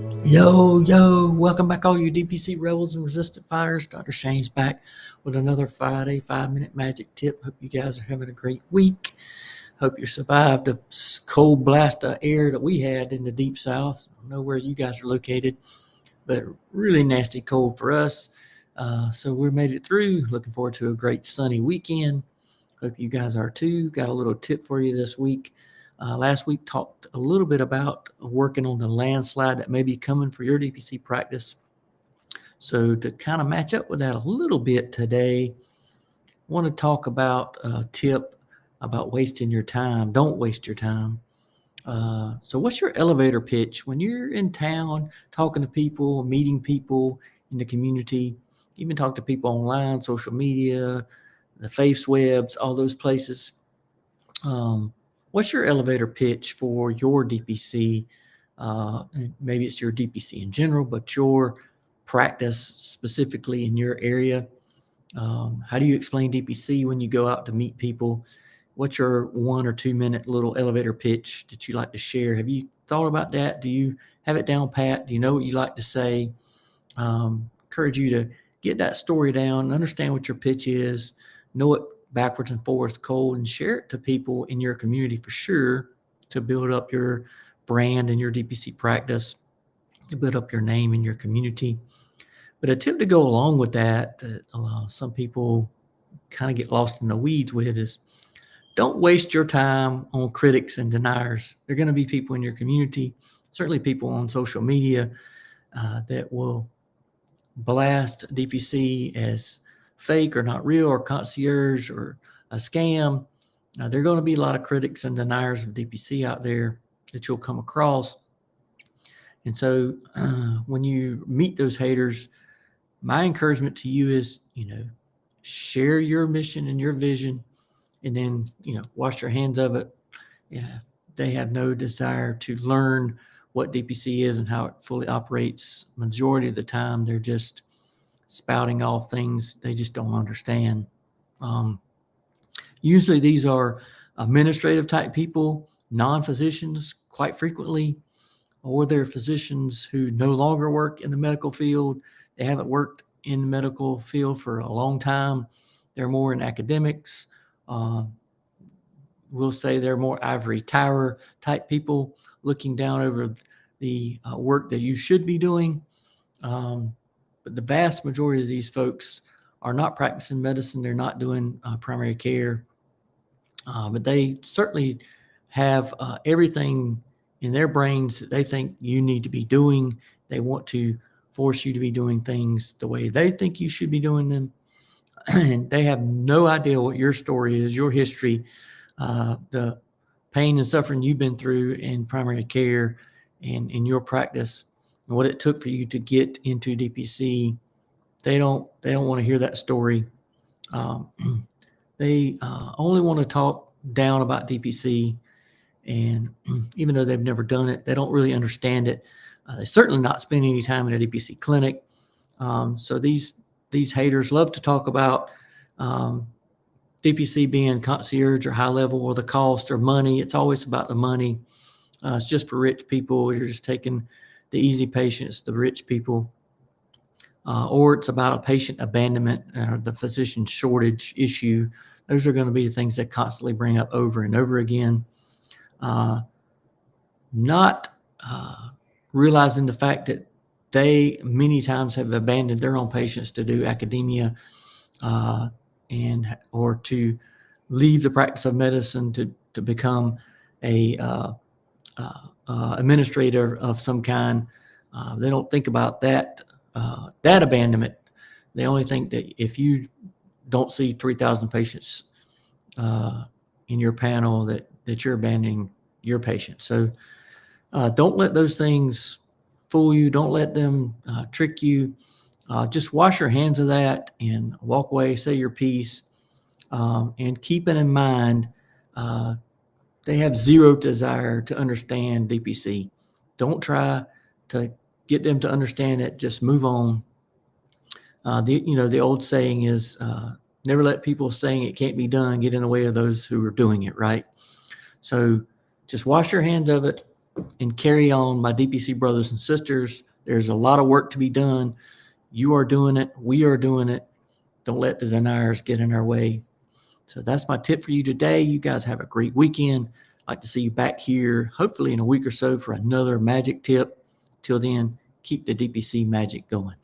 Yo, welcome back, all you DPC rebels and resistant fighters. Dr. Shane's back with another Friday 5-minute magic tip. Hope you guys are having a great week. Hope you survived the cold blast of air that we had in the deep south. I don't know where you guys are located, but really nasty cold for us. So we made it through. Looking forward to a great sunny weekend. Hope you guys are too. Got a little tip for you this week. Last week talked a little bit about working on the landslide that may be coming for your DPC practice. So to kind of match up with that a little bit today, I want to talk about a tip about wasting your time. Don't waste your time. So what's your elevator pitch when you're in town talking to people, meeting people in the community, even talk to people online, social media, the face webs, all those places? What's your elevator pitch for your DPC? Maybe it's your DPC in general, but your practice specifically in your area. How do you explain DPC when you go out to meet people? What's your 1 or 2 minute little elevator pitch that you like to share? Have you thought about that? Do you have it down pat? Do you know what you like to say? Encourage you to get that story down, understand what your pitch is, know it backwards and forwards cold, and share it to people in your community for sure, to build up your brand and your DPC practice, to build up your name in your community. But a tip to go along with that, some people kind of get lost in the weeds with, is don't waste your time on critics and deniers. They're going to be people in your community, certainly people on social media, that will blast DPC as fake or not real or concierge or a scam. There are going to be a lot of critics and deniers of DPC out there that you'll come across. And so when you meet those haters, my encouragement to you is, share your mission and your vision, and then, wash your hands of it. Yeah, they have no desire to learn what DPC is and how it fully operates. Majority of the time, they're just spouting off things they just don't understand. Usually these are administrative type people, non-physicians quite frequently, or they're physicians who no longer work in the medical field. They haven't worked in the medical field for a long time. They're more in academics. We'll say they're more ivory tower type people, looking down over the work that you should be doing. But the vast majority of these folks are not practicing medicine. They're not doing primary care, but they certainly have everything in their brains that they think you need to be doing. They want to force you to be doing things the way they think you should be doing them. And they have no idea what your story is, your history, the pain and suffering you've been through in primary care and in your practice, and what it took for you to get into DPC. They don't want to hear that story. They only want to talk down about DPC, and even though they've never done it, they don't really understand it. They certainly not spend any time in a DPC clinic. So these haters love to talk about DPC being concierge or high level, or the cost or money. It's always about the money. It's just for rich people. You're just taking the easy patients, the rich people. Or it's about a patient abandonment or the physician shortage issue. Those are going to be the things they constantly bring up over and over again. Not realizing the fact that they many times have abandoned their own patients to do academia, or to leave the practice of medicine to become a administrator of some kind. They don't think about that abandonment. They only think that if you don't see 3,000 patients in your panel, that you're abandoning your patients. So don't let those things fool you. Don't let them trick you. Just wash your hands of that and walk away, say your piece, and keep it in mind. They have zero desire to understand DPC. Don't try to get them to understand it. Just move on. The old saying is, never let people saying it can't be done get in the way of those who are doing it, right? So just wash your hands of it. and carry on, my DPC brothers and sisters. There's a lot of work to be done. You are doing it. We are doing it. Don't let the deniers get in our way. So that's my tip for you today. You guys have a great weekend. I'd like to see you back here, hopefully in a week or so, for another magic tip. Till then, keep the DPC magic going.